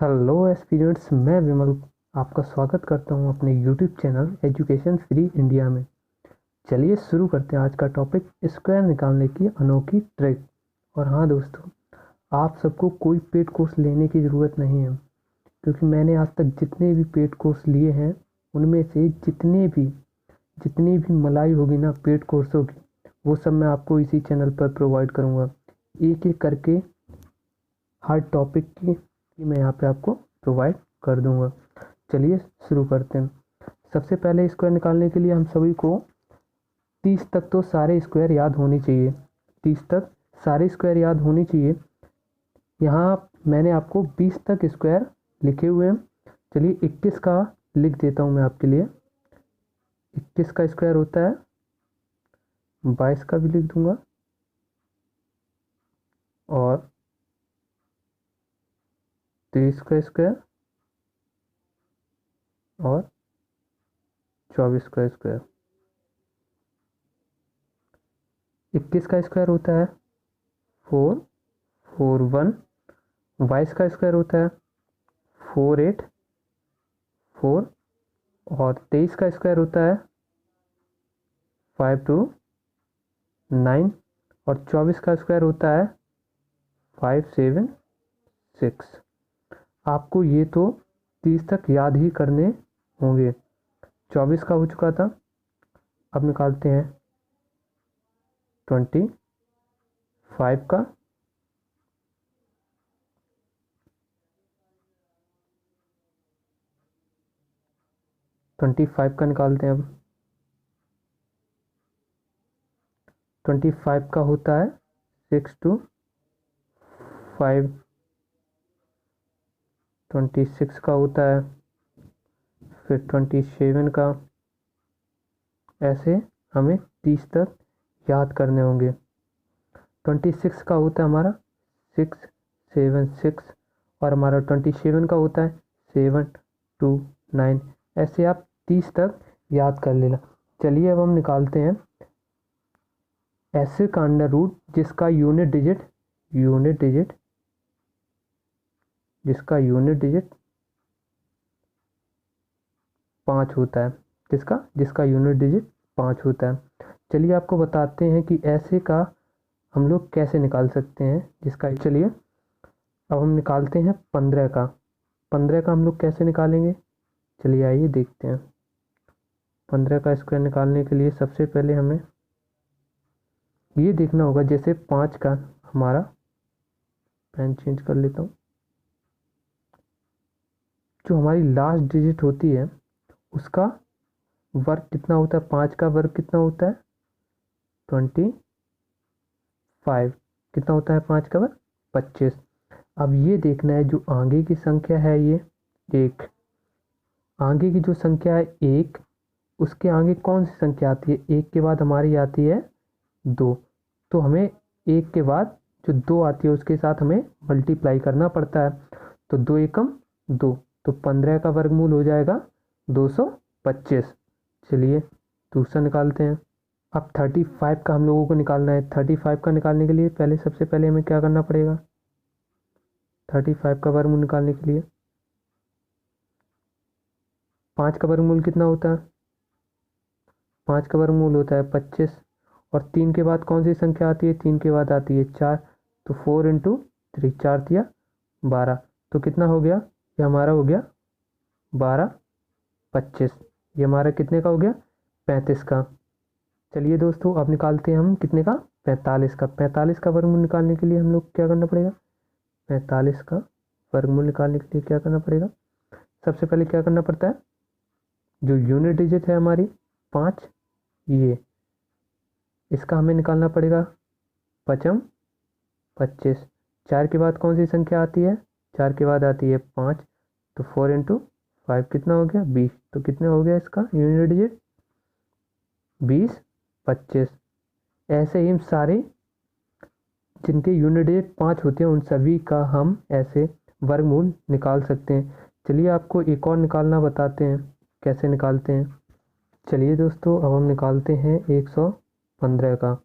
Hello aspirants, मैं विमल आपका स्वागत करता हूं अपने YouTube channel education free India में। चलिए शुरू करते हैं आज का टॉपिक, स्क्वायर निकालने की अनोखी ट्रिक। और हाँ दोस्तों, आप सबको कोई पेड कोर्स लेने की ज़रूरत नहीं है, क्योंकि मैंने आज तक जितने भी पेड कोर्स लिए हैं उनमें से जितनी भी मलाई होगी ना पेड कोर्सों की, वो सब मैं आपको इसी चैनल पर प्रोवाइड करूँगा। एक एक करके हर टॉपिक की मैं यहाँ पे आपको प्रोवाइड कर दूंगा। चलिए शुरू करते हैं। सबसे पहले स्क्वायर निकालने के लिए हम सभी को 30 तक तो सारे स्क्वायर याद होने चाहिए। 30 तक सारे स्क्वायर याद होने चाहिए। यहाँ मैंने आपको 20 तक स्क्वायर लिखे हुए हैं। चलिए 21 का लिख देता हूँ मैं आपके लिए। 21 का स्क्वायर होता है, 22 का भी लिख दूंगा और 23 का स्क्वायर और 24 का स्क्वायर। 21 का स्क्वायर होता है 4 4 1। 22 का स्क्वायर होता है 4 8 4 और 23 का स्क्वायर होता है 5 2 9 और 24 का स्क्वायर होता है 5 7 6। आपको ये तो 30 तक याद ही करने होंगे। 24 का हो चुका था। अब निकालते हैं 25 का। 25 का निकालते हैं अब। 25 का होता है 6 2 5। 26 का होता है फिर 27 का। ऐसे हमें 30 तक याद करने होंगे। 26 का होता है हमारा 6 7 6 और हमारा 27 का होता है 7 2 9। ऐसे आप 30 तक याद कर लेना। चलिए अब हम निकालते हैं ऐसे का अंडर रूट जिसका यूनिट डिजिट 5 होता है। जिसका यूनिट डिजिट 5 होता है। चलिए आपको बताते हैं कि ऐसे का हम लोग कैसे निकाल सकते हैं जिसका। चलिए अब हम निकालते हैं 15 का। 15 का हम लोग कैसे निकालेंगे, चलिए आइए देखते हैं। 15 का स्क्वायर निकालने के लिए सबसे पहले हमें ये देखना होगा, जैसे 5 का हमारा, पेन चेंज कर लेता हूँ, जो हमारी लास्ट डिजिट होती है उसका वर्ग कितना होता है। 5 का वर्ग कितना होता है 25। कितना होता है 5 का वर्ग 25। अब ये देखना है जो आगे की संख्या है ये 1। आगे की जो संख्या है 1, उसके आगे कौन सी संख्या आती है। 1 के बाद हमारी आती है 2। तो हमें 1 के बाद जो 2 आती है उसके साथ हमें मल्टीप्लाई करना पड़ता है। तो 2 एकम 2, तो 15 का वर्गमूल हो जाएगा 225। चलिए दूसरा निकालते हैं। अब 35 का हम लोगों को निकालना है। 35 का निकालने के लिए सबसे पहले हमें क्या करना पड़ेगा। 35 का वर्गमूल निकालने के लिए 5 का वर्गमूल कितना होता है। 5 का वर्गमूल होता है 25 और 3 के बाद कौन सी संख्या आती है। 3 के बाद आती है 4। तो 4 इंटू 3, 4 दिया 12। तो कितना हो गया, ये हमारा हो गया 12 25। ये हमारा कितने का हो गया 35 का। चलिए दोस्तों अब निकालते हैं हम कितने का 45 का। 45 का वर्गमूल निकालने के लिए हम लोग क्या करना पड़ेगा। 45 का वर्गमूल निकालने के लिए क्या करना पड़ेगा। सबसे पहले क्या करना पड़ता है, जो यूनिट डिजिट है हमारी 5, ये इसका हमें निकालना पड़ेगा 5 25। 4 के बाद कौन सी संख्या आती है। 4 के बाद आती है 5। तो 4 इंटू 5 कितना हो गया 20। तो कितना हो गया इसका यूनिट डिजिट 20 25। ऐसे ही हम सारे जिनके यूनिट डिजिट 5 होते हैं उन सभी का हम ऐसे वर्गमूल निकाल सकते हैं। चलिए आपको एक और निकालना बताते हैं कैसे निकालते हैं। चलिए दोस्तों अब हम निकालते हैं 115 का।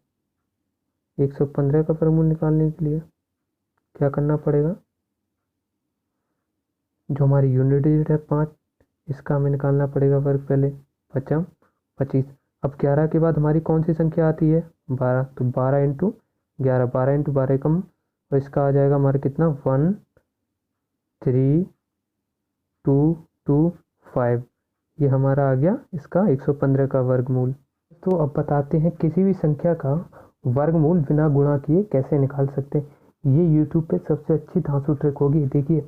115 का वर्गमूल निकालने के लिए क्या करना पड़ेगा। जो हमारी यूनिट डिजिट है 5, इसका हमें निकालना पड़ेगा वर्ग पहले। 5 25। अब 11 के बाद हमारी कौन सी संख्या आती है? 12। तो 12 इंटू 11, 12 इंटू 12 कम, और इसका आ जाएगा हमारा कितना? 13225। ये हमारा आ गया इसका 115 का वर्गमूल। तो अब बताते हैं किसी भी संख्या का वर्गमूल बिना गुणा किए कैसे निकाल सकते हैं। ये यूट्यूब पे सबसे अच्छी धांसू ट्रिक होगी। देखिए,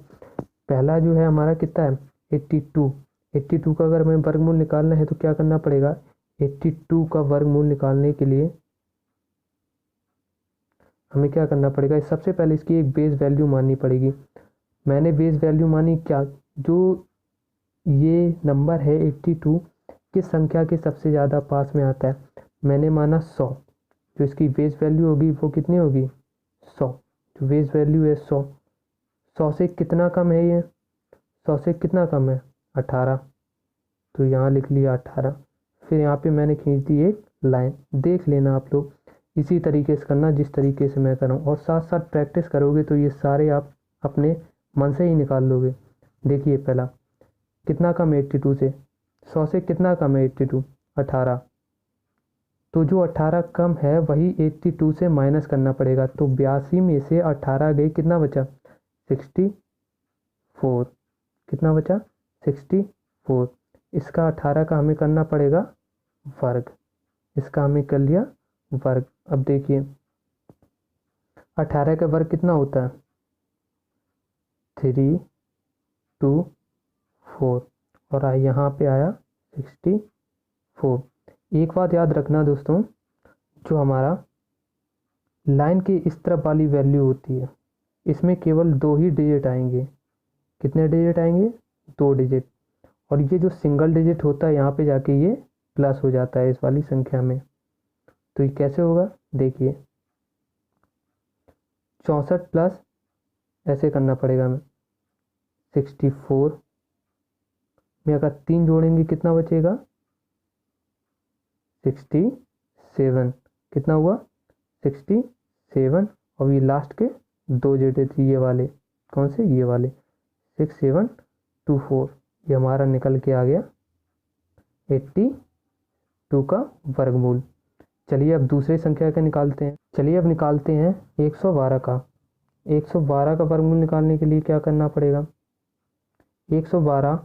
पहला जो है हमारा कितना है? 82। 82 का अगर हमें वर्गमूल निकालना है तो क्या करना पड़ेगा? 82 का वर्गमूल निकालने के लिए हमें क्या करना पड़ेगा? सबसे पहले इसकी एक बेस वैल्यू माननी पड़ेगी। मैंने बेस वैल्यू मानी क्या? जो ये नंबर है 82 किस संख्या के सबसे ज़्यादा पास में आता है? मैंने माना 100। जो इसकी बेस वैल्यू होगी वो कितनी होगी? 100। जो बेस वैल्यू है 100, 100 से कितना कम है ये? 100 से कितना कम है? 18। तो यहाँ लिख लिया 18। फिर यहाँ पे मैंने खींच दी एक लाइन। देख लेना आप लोग, इसी तरीके से करना जिस तरीके से मैं कर रहा हूँ, और साथ साथ प्रैक्टिस करोगे तो ये सारे आप अपने मन से ही निकाल लोगे। देखिए, पहला कितना कम है 82 से? 100 से कितना कम है 82? 18। तो जो 18 कम है वही 82 से माइनस करना पड़ेगा। तो 82 में से 18 गई, कितना बचा? 64। कितना बचा? 64। इसका 18 का हमें करना पड़ेगा वर्ग। इसका हमें कर लिया वर्ग। अब देखिए, 18 का वर्ग कितना होता है? 3 2 4, और यहाँ पे आया 64। एक बात याद रखना दोस्तों, जो हमारा लाइन के इस तरफ वाली वैल्यू होती है इसमें केवल 2 ही डिजिट आएंगे। कितने डिजिट आएंगे? 2 डिजिट। और ये जो सिंगल डिजिट होता है यहाँ पे जाके ये प्लस हो जाता है इस वाली संख्या में। तो ये कैसे होगा? देखिए, 64 प्लस ऐसे करना पड़ेगा हमें। 64 में अगर 3 जोड़ेंगे कितना बचेगा? 67। कितना हुआ? 67। और ये लास्ट के 2 डिजिट ये वाले, कौन से? ये वाले 6724। ये हमारा निकल के आ गया 82 का वर्गमूल। चलिए अब दूसरी संख्या का निकालते हैं। चलिए अब निकालते हैं 112 का। 112 का वर्गमूल निकालने के लिए क्या करना पड़ेगा? 112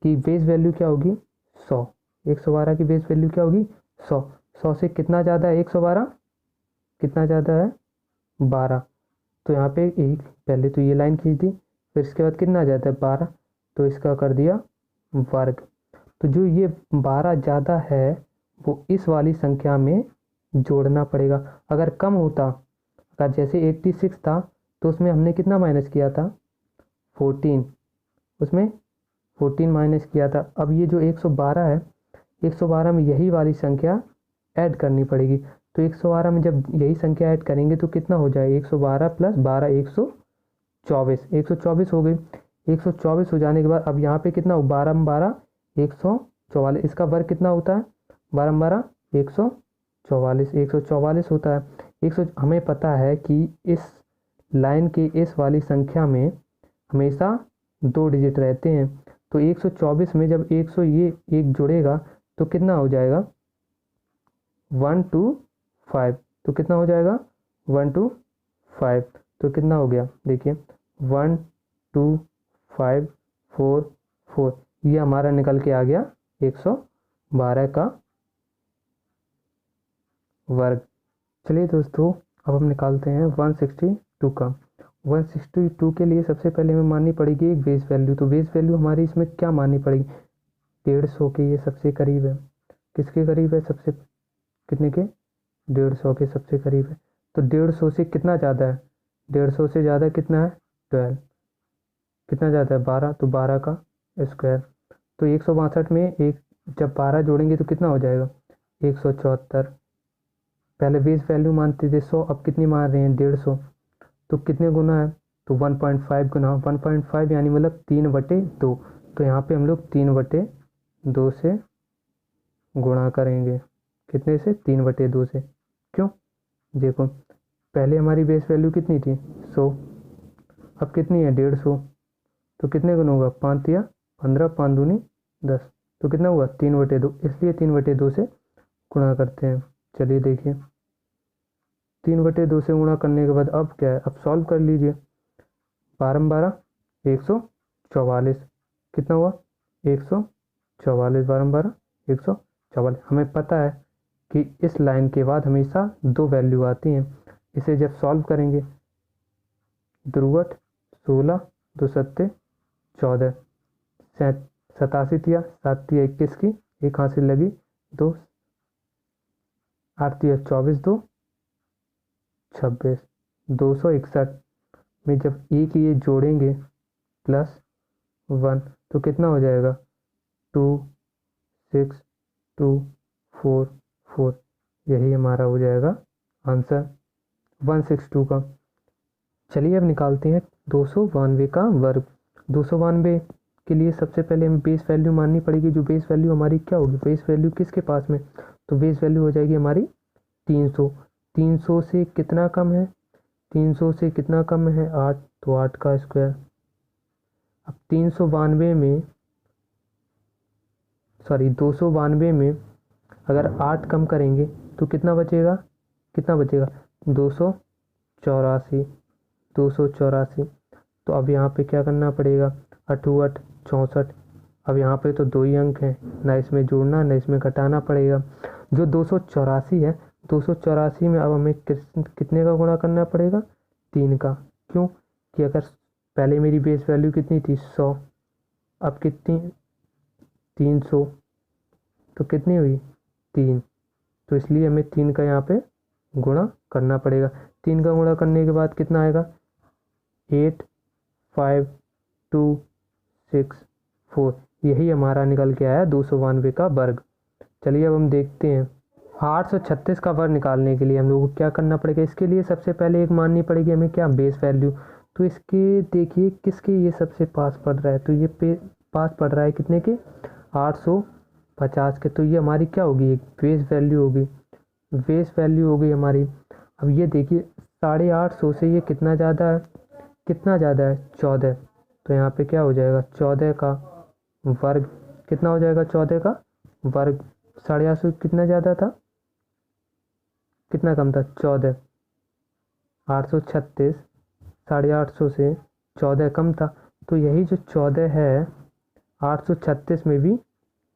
की बेस वैल्यू क्या होगी? 100। 112 की बेस वैल्यू क्या होगी? 100। 100 से कितना ज़्यादा है 112? कितना ज़्यादा है? 12। तो यहाँ पे एक पहले तो ये लाइन खींच दी, फिर इसके बाद कितना ज़्यादा है? 12। तो इसका कर दिया वर्ग। तो जो ये 12 ज़्यादा है वो इस वाली संख्या में जोड़ना पड़ेगा। अगर कम होता, अगर जैसे 86 था तो उसमें हमने कितना माइनस किया था? 14। उसमें 14 माइनस किया था। अब ये जो 112 है, 112 में यही वाली संख्या ऐड करनी पड़ेगी। तो 112 में जब यही संख्या ऐड करेंगे तो कितना हो जाए? 112 प्लस 12 124। 124 हो गई। 124 हो जाने के बाद अब यहाँ पे कितना हो? 12 में 12 144। इसका वर्ग कितना होता है? 12 में 12 144। 144 होता है। 100 हमें पता है कि इस लाइन की इस वाली संख्या में हमेशा 2 डिजिट रहते हैं। तो 124 में जब 100 ये एक जुड़ेगा तो कितना हो जाएगा? 125। तो कितना हो जाएगा? 125। तो कितना हो गया? देखिए, 1 2 5 4 4। ये हमारा निकल के आ गया 112 का वर्ग। चलिए दोस्तों, अब हम निकालते हैं 162 का। 162 के लिए सबसे पहले हमें माननी पड़ेगी एक बेस वैल्यू। तो बेस वैल्यू हमारी इसमें क्या माननी पड़ेगी? 150 के। ये सबसे करीब है। किसके करीब है? सबसे कितने के? 150 के सबसे करीब है। तो 150 से कितना ज़्यादा है? 150 से ज़्यादा कितना है? 12। कितना ज़्यादा है? 12। तो 12 का स्क्वायर। तो 162 में एक जब 12 जोड़ेंगे तो कितना हो जाएगा? 174। पहले बेस वैल्यू मानते थे 100, अब कितनी मान रहे हैं? 150। तो कितने गुना है? तो 1.5 गुना। 1.5 यानी मतलब 3/2। तो यहाँ पे हम लोग 3/2 से गुणा करेंगे। कितने से? 3/2 से। क्यों? देखो, पहले हमारी बेस वैल्यू कितनी थी? 100। अब कितनी है? 150। तो कितने गुना होगा, 5 तिया 15, 5 दूनी 10, तो कितना हुआ 3/2, इसलिए 3/2 से गुणा करते हैं। चलिए देखिए 3/2 से गुणा करने के बाद अब क्या है, अब सॉल्व कर लीजिए। 12 144, कितना हुआ 144, 12 144। हमें पता है कि इस लाइन के बाद हमेशा 2 वैल्यू आती हैं। इसे जब सॉल्व करेंगे, 2 16 2 7 14, 87 तिया 7 तिया 21 की, एक हासिल लगी 2, 8 तिया 24 2 26, 261 में जब एक ये जोड़ेंगे +1 तो कितना हो जाएगा 2 6 2 4 4, यही हमारा हो जाएगा आंसर 162 का। चलिए अब निकालते हैं 292 का वर्ग। 292 के लिए सबसे पहले हमें बेस वैल्यू माननी पड़ेगी। जो बेस वैल्यू हमारी क्या होगी, बेस वैल्यू किसके पास में, तो बेस वैल्यू हो जाएगी हमारी 300। 300 से कितना कम है, 300 से कितना कम है 8, तो 8 का स्क्वायर। अब 292 में अगर 8 कम करेंगे तो कितना बचेगा, 284, 284। तो अब यहाँ पे क्या करना पड़ेगा, 8 8 64। अब यहाँ पे तो 2 ही अंक हैं, ना इसमें जोड़ना ना इसमें घटाना पड़ेगा। जो 284 है, 284 में अब हमें कितने का गुणा करना पड़ेगा, 3 का। क्यों कि अगर पहले मेरी बेस वैल्यू कितनी थी 100, अब कितनी 300, तो कितनी हुई 3, तो इसलिए हमें 3 का यहाँ पे गुणा करना पड़ेगा। 3 का गुणा करने के बाद कितना आएगा 8 5 2 6 4, यही हमारा निकल के आया 292 का वर्ग। चलिए अब हम देखते हैं 836 का वर्ग निकालने के लिए हम लोग को क्या करना पड़ेगा। इसके लिए सबसे पहले एक माननी पड़ेगी हमें क्या, बेस वैल्यू। तो इसके देखिए किसके ये सबसे पास पड़ रहा है, तो ये पास पड़ रहा है कितने के, 850 के। तो ये हमारी क्या होगी, एक बेस वैल्यू होगी, बेस वैल्यू हो गई हमारी। अब ये देखिए 850 से ये कितना ज़्यादा है, 14। तो यहाँ पे क्या हो जाएगा 14 का वर्ग, कितना हो जाएगा 14 का वर्ग। 850 कितना ज़्यादा था, कितना कम था 14, 836 850 से 14 कम था। तो यही जो 14 है 836 में भी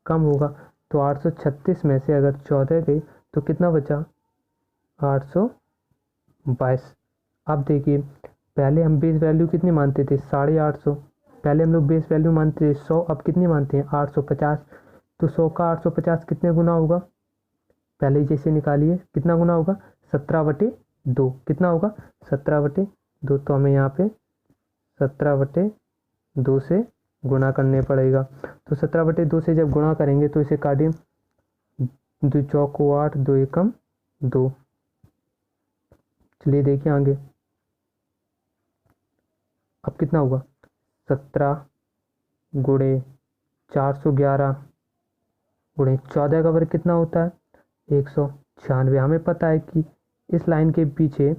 कम होगा। तो 836 में से अगर 14 गई तो कितना बचा 822। अब देखिए पहले हम बेस वैल्यू कितनी मानते थे 850, पहले हम लोग बेस वैल्यू मानते थे 100, अब कितनी मानते हैं 850। तो 100 का 850 कितने गुना होगा, पहले जैसे निकालिए कितना गुना होगा 17/2, कितना होगा 17/2। तो हमें यहाँ पे 17/2 से गुणा करने पड़ेगा। तो 17/2 से जब गुणा करेंगे तो इसे काटिए, 2 चौको 8 2 एकम 2। चलिए देखिए आगे अब कितना होगा 17 गुणे 411 गुणे 14 का वर्ग कितना होता है 196। हमें पता है कि इस लाइन के पीछे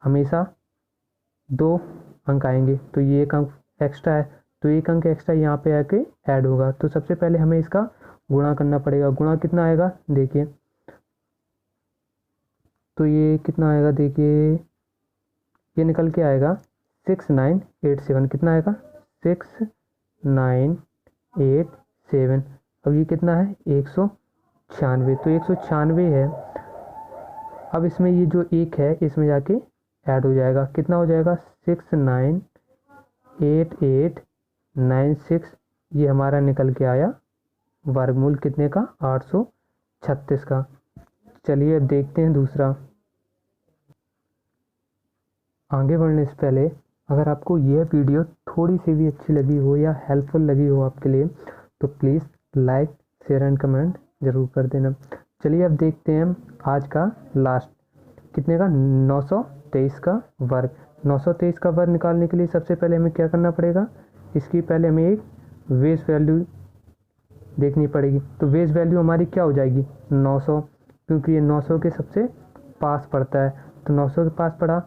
हमेशा 2 अंक आएंगे, तो ये एक अंक एक्स्ट्रा है, तो एक अंक एक्स्ट्रा यहाँ पे आके ऐड होगा। तो सबसे पहले हमें इसका गुणा करना पड़ेगा। गुणा कितना आएगा देखिए, तो ये कितना आएगा देखिए, ये निकल के आएगा 6987, कितना आएगा 6987। अब ये कितना है 196, तो 196 है। अब इसमें ये जो एक है इसमें जाके ऐड हो जाएगा, कितना हो जाएगा 698896, ये हमारा निकल के आया वर्गमूल कितने का 836 का। चलिए अब देखते हैं दूसरा। आगे बढ़ने से पहले अगर आपको यह वीडियो थोड़ी सी भी अच्छी लगी हो या हेल्पफुल लगी हो आपके लिए, तो please like share and comment ज़रूर कर देना। चलिए अब देखते हैं आज का लास्ट, कितने का 923 का वर्ग। 923 का वर्ग निकालने के लिए सबसे पहले हमें क्या करना पड़ेगा, इसकी पहले हमें एक बेस वैल्यू देखनी पड़ेगी। तो बेस वैल्यू हमारी क्या हो जाएगी 900, क्योंकि ये 900 के सबसे पास पड़ता है। तो 900 के पास पड़ा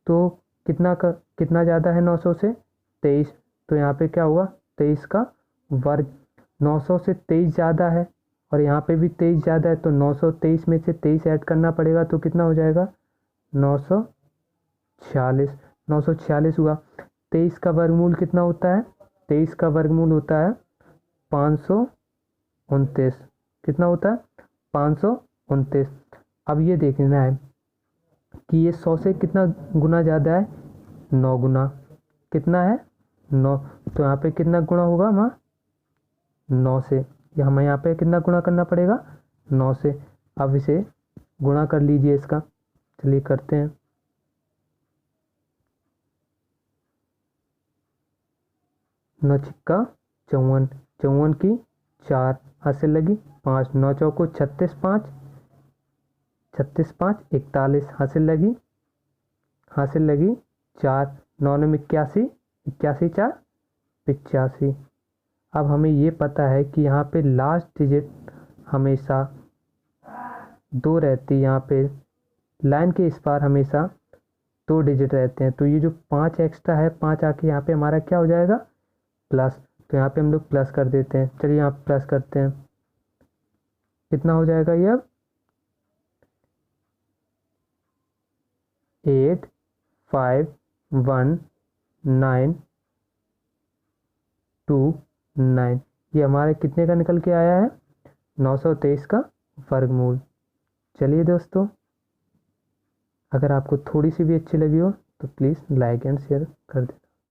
तो कितना ज़्यादा है 900 से 23, तो यहाँ पे क्या हुआ, 23 का वर्ग। 900 से 23 ज़्यादा है और यहाँ पे भी 23 ज़्यादा है, तो 923 में से 23 ऐड करना पड़ेगा, तो कितना हो जाएगा 946। 946 हुआ। 23 का वर्गमूल कितना होता है, 23 का वर्गमूल होता है 529। कितना होता है 529। अब ये देखना है कि ये 100 से कितना गुना ज़्यादा है, 9 गुना। कितना है 9, तो यहाँ पे कितना गुना होगा हमारा 9 से, या हमें यहाँ पे कितना गुना करना पड़ेगा 9 से। अब इसे गुणा कर लीजिए इसका, चलिए करते हैं। 9 छिक्का 54, 54 की 4 हाथ से लगी 5, 9 चौको 36, 5 36 5 41 हाथ से लगी 4, 9 में 81, 81 4 85। अब हमें ये पता है कि यहाँ पे लास्ट डिजिट हमेशा 2 रहती है, यहाँ पे लाइन के इस पार हमेशा 2 डिजिट रहते हैं, तो ये जो 5 एक्स्ट्रा है 5 आके यहाँ पे हमारा क्या हो जाएगा प्लस, तो यहाँ पे हम लोग प्लस कर देते हैं। चलिए यहाँ प्लस करते हैं, कितना हो जाएगा ये अब 8 5 1 9 2 9। ये हमारे कितने का निकल के आया है 923 का वर्गमूल। चलिए दोस्तों, अगर आपको थोड़ी सी भी अच्छी लगी हो तो प्लीज़ लाइक एंड शेयर कर दें।